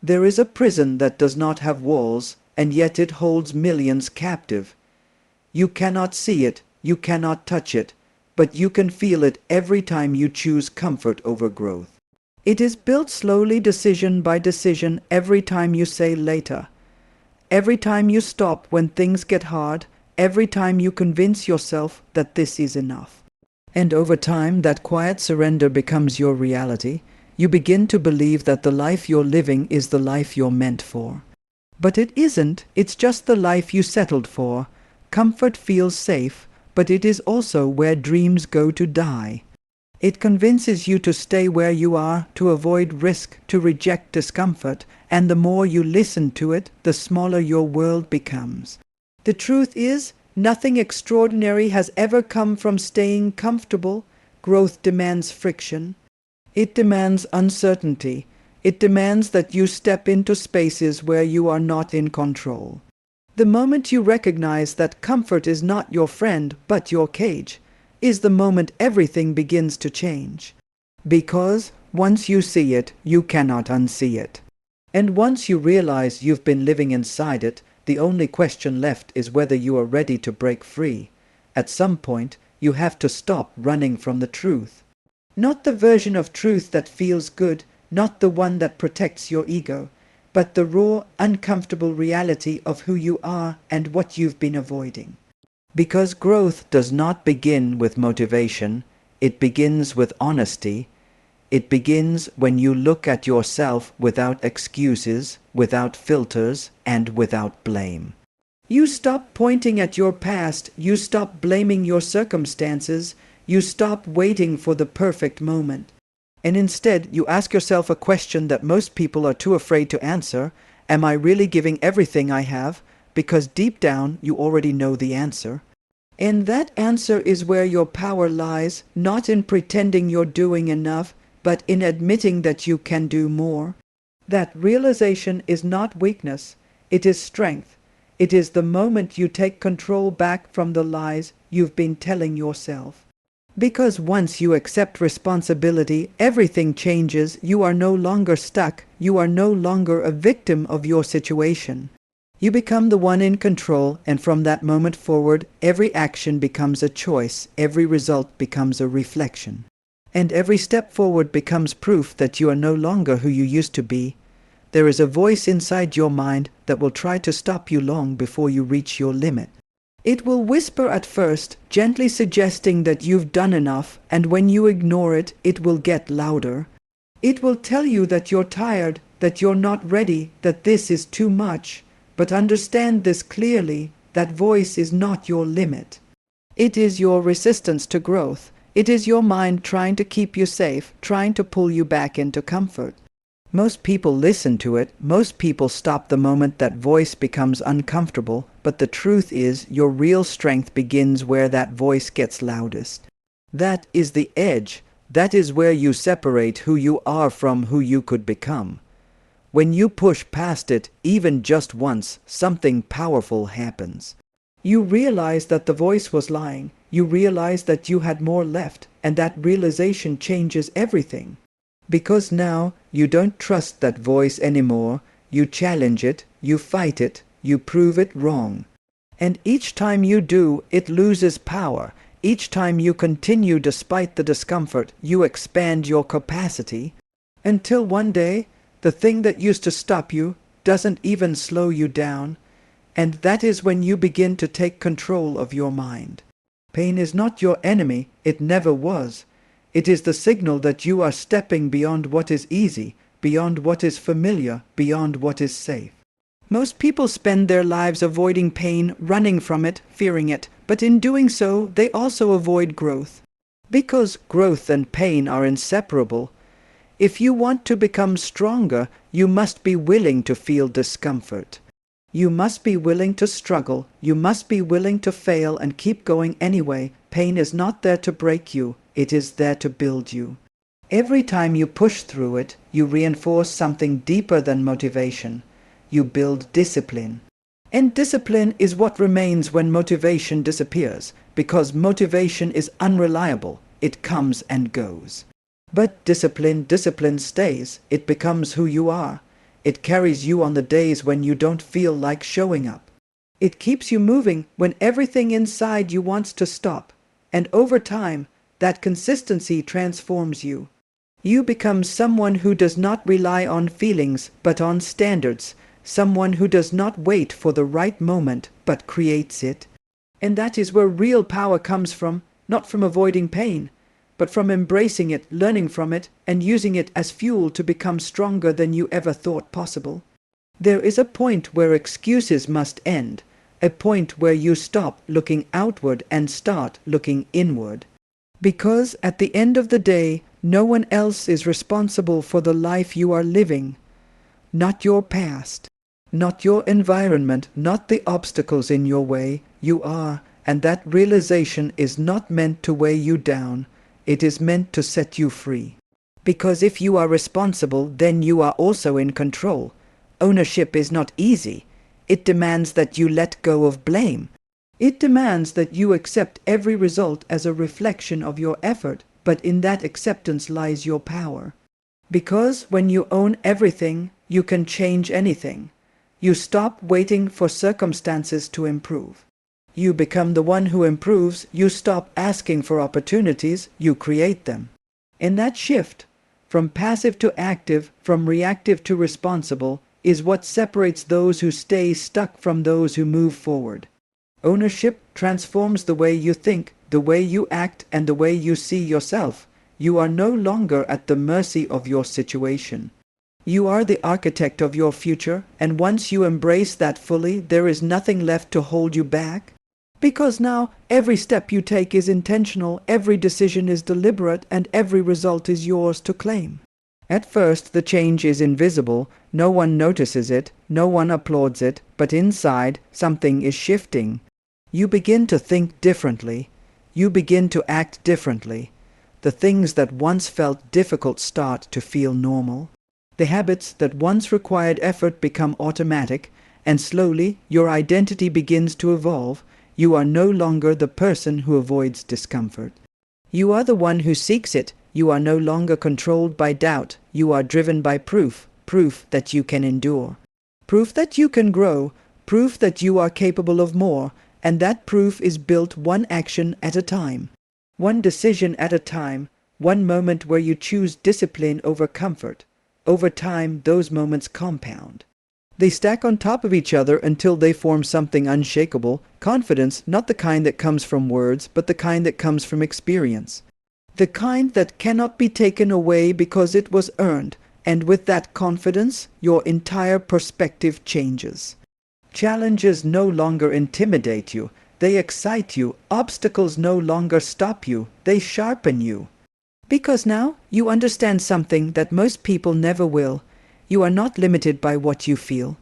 There is a prison that does not have walls, and yet it holds millions captive. You cannot see it, you cannot touch it, but you can feel it every time you choose comfort over growth. It is built slowly, decision by decision, every time you say later. Every time you stop when things get hard, every time you convince yourself that this is enough. And over time, that quiet surrender becomes your reality. You begin to believe that the life you're living is the life you're meant for. But it isn't, it's just the life you settled for. Comfort feels safe, but it is also where dreams go to die. It convinces you to stay where you are, to avoid risk, to reject discomfort, and the more you listen to it, the smaller your world becomes. The truth is, nothing extraordinary has ever come from staying comfortable. Growth demands friction. It demands uncertainty. It demands that you step into spaces where you are not in control. The moment you recognize that comfort is not your friend but your cage, is the moment everything begins to change. Because once you see it, you cannot unsee it. And once you realize you've been living inside it, the only question left is whether you are ready to break free. At some point, you have to stop running from the truth. Not the version of truth that feels good, not the one that protects your ego, but the raw, uncomfortable reality of who you are and what you've been avoiding. Because growth does not begin with motivation, it begins with honesty. It begins when you look at yourself without excuses, without filters, and without blame. You stop pointing at your past, you stop blaming your circumstances, you stop waiting for the perfect moment. And instead, you ask yourself a question that most people are too afraid to answer. Am I really giving everything I have? Because deep down, you already know the answer. And that answer is where your power lies, not in pretending you're doing enough, but in admitting that you can do more. That realization is not weakness, it is strength. It is the moment you take control back from the lies you've been telling yourself. Because once you accept responsibility, everything changes. You are no longer stuck. You are no longer a victim of your situation. You become the one in control, and from that moment forward, every action becomes a choice, every result becomes a reflection. And every step forward becomes proof that you are no longer who you used to be. There is a voice inside your mind that will try to stop you long before you reach your limit. It will whisper at first, gently suggesting that you've done enough, and when you ignore it, it will get louder. It will tell you that you're tired, that you're not ready, that this is too much. But understand this clearly, that voice is not your limit. It is your resistance to growth. It is your mind trying to keep you safe, trying to pull you back into comfort. Most people listen to it. Most people stop the moment that voice becomes uncomfortable. But the truth is, your real strength begins where that voice gets loudest. That is the edge. That is where you separate who you are from who you could become. When you push past it, even just once, something powerful happens. You realize that the voice was lying. You realize that you had more left, and that realization changes everything. Because now, you don't trust that voice anymore. You challenge it, you fight it, you prove it wrong. And each time you do, it loses power. Each time you continue despite the discomfort, you expand your capacity. Until one day, the thing that used to stop you doesn't even slow you down. And that is when you begin to take control of your mind. Pain is not your enemy, it never was. It is the signal that you are stepping beyond what is easy, beyond what is familiar, beyond what is safe. Most people spend their lives avoiding pain, running from it, fearing it, but in doing so, they also avoid growth. Because growth and pain are inseparable. If you want to become stronger, you must be willing to feel discomfort. You must be willing to struggle. You must be willing to fail and keep going anyway. Pain is not there to break you. It is there to build you. Every time you push through it, you reinforce something deeper than motivation. You build discipline. And discipline is what remains when motivation disappears, because motivation is unreliable. It comes and goes. But discipline stays. It becomes who you are. It carries you on the days when you don't feel like showing up. It keeps you moving when everything inside you wants to stop. And over time, that consistency transforms you. You become someone who does not rely on feelings but on standards, someone who does not wait for the right moment but creates it. And that is where real power comes from, not from avoiding pain, but from embracing it, learning from it, and using it as fuel to become stronger than you ever thought possible. There is a point where excuses must end, a point where you stop looking outward and start looking inward. Because at the end of the day, no one else is responsible for the life you are living. Not your past, not your environment, not the obstacles in your way. You are, and that realization is not meant to weigh you down. It is meant to set you free. Because if you are responsible, then you are also in control. Ownership is not easy. It demands that you let go of blame. It demands that you accept every result as a reflection of your effort, but in that acceptance lies your power. Because when you own everything, you can change anything. You stop waiting for circumstances to improve. You become the one who improves. You stop asking for opportunities. You create them. In that shift, from passive to active, from reactive to responsible, is what separates those who stay stuck from those who move forward. Ownership transforms the way you think, the way you act, and the way you see yourself. You are no longer at the mercy of your situation. You are the architect of your future, and once you embrace that fully, there is nothing left to hold you back. Because now, every step you take is intentional, every decision is deliberate, and every result is yours to claim. At first, the change is invisible. No one notices it, no one applauds it, but inside, something is shifting. You begin to think differently. You begin to act differently. The things that once felt difficult start to feel normal. The habits that once required effort become automatic, and slowly your identity begins to evolve. You are no longer the person who avoids discomfort. You are the one who seeks it. You are no longer controlled by doubt. You are driven by proof, proof that you can endure, proof that you can grow, proof that you are capable of more, and that proof is built one action at a time, one decision at a time, one moment where you choose discipline over comfort. Over time, those moments compound. They stack on top of each other until they form something unshakable, confidence, not the kind that comes from words, but the kind that comes from experience. The kind that cannot be taken away because it was earned, and with that confidence, your entire perspective changes. Challenges no longer intimidate you, they excite you. Obstacles no longer stop you, they sharpen you. Because now, you understand something that most people never will. You are not limited by what you feel.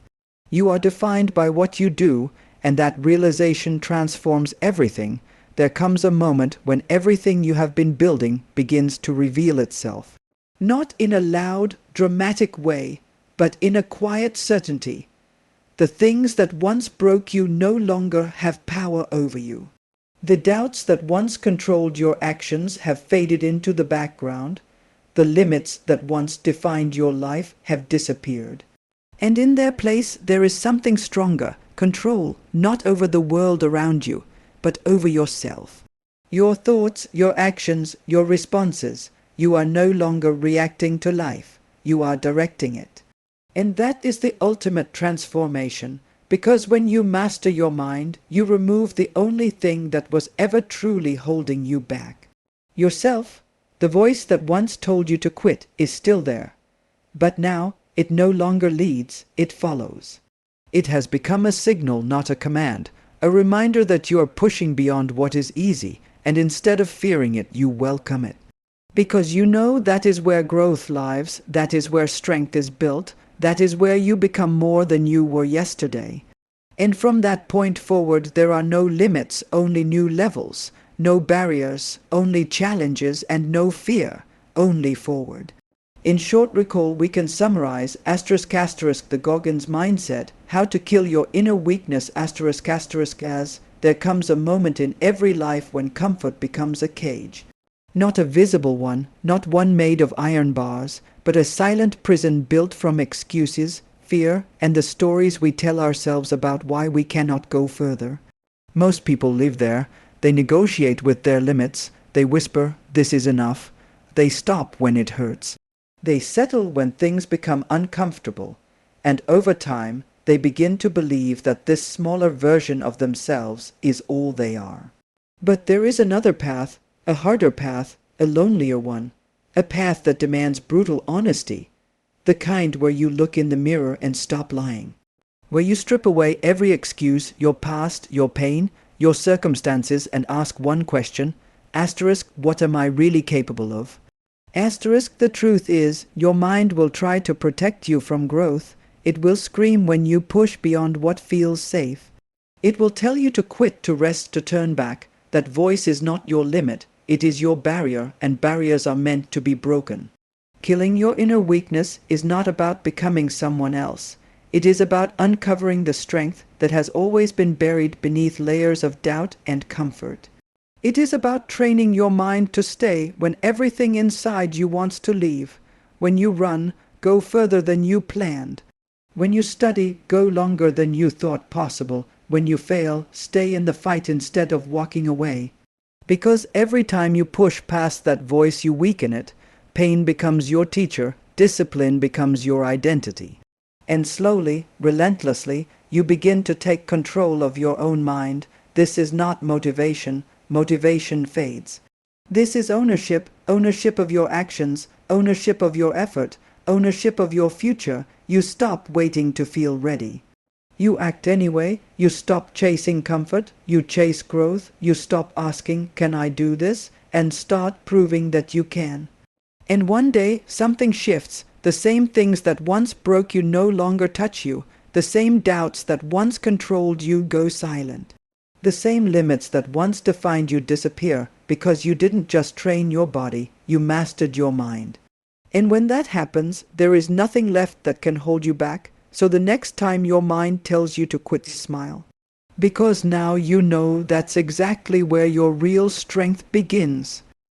You are defined by what you do, and that realization transforms everything. There comes a moment when everything you have been building begins to reveal itself. Not in a loud, dramatic way, but in a quiet certainty. The things that once broke you no longer have power over you. The doubts that once controlled your actions have faded into the background. The limits that once defined your life have disappeared. And in their place there is something stronger, control, not over the world around you, but over yourself. Your thoughts, your actions, your responses. You are no longer reacting to life. You are directing it. And that is the ultimate transformation, because when you master your mind, you remove the only thing that was ever truly holding you back. Yourself. The voice that once told you to quit is still there. But now, it no longer leads, it follows. It has become a signal, not a command, a reminder that you are pushing beyond what is easy, and instead of fearing it, you welcome it. Because you know that is where growth lives, that is where strength is built, that is where you become more than you were yesterday. And from that point forward, there are no limits, only new levels. No barriers, only challenges, and no fear, only forward. In short recall, we can summarize *** the Goggins mindset, how to kill your inner weakness *** as there comes a moment in every life when comfort becomes a cage. Not a visible one, not one made of iron bars, but a silent prison built from excuses, fear, and the stories we tell ourselves about why we cannot go further. Most people live there. They negotiate with their limits. They whisper, "This is enough." They stop when it hurts. They settle when things become uncomfortable. And over time, they begin to believe that this smaller version of themselves is all they are. But there is another path, a harder path, a lonelier one, a path that demands brutal honesty, the kind where you look in the mirror and stop lying, where you strip away every excuse, your past, your pain, your circumstances, and ask one question, asterisk, what am I really capable of? Asterisk, the truth is, your mind will try to protect you from growth. It will scream when you push beyond what feels safe. It will tell you to quit, to rest, to turn back. That voice is not your limit, it is your barrier, and barriers are meant to be broken. Killing your inner weakness is not about becoming someone else. It is about uncovering the strength that has always been buried beneath layers of doubt and comfort. It is about training your mind to stay when everything inside you wants to leave. When you run, go further than you planned. When you study, go longer than you thought possible. When you fail, stay in the fight instead of walking away. Because every time you push past that voice, you weaken it. Pain becomes your teacher, discipline becomes your identity. And slowly, relentlessly, you begin to take control of your own mind. This is not motivation. Motivation fades. This is ownership, ownership of your actions, ownership of your effort, ownership of your future. You stop waiting to feel ready. You act anyway. You stop chasing comfort. You chase growth. You stop asking, "Can I do this?" and start proving that you can. And one day, something shifts. The same things that once broke you no longer touch you. The same doubts that once controlled you go silent. The same limits that once defined you disappear because you didn't just train your body, you mastered your mind. And when that happens, there is nothing left that can hold you back. So the next time your mind tells you to quit, smile. Because now you know that's exactly where your real strength begins.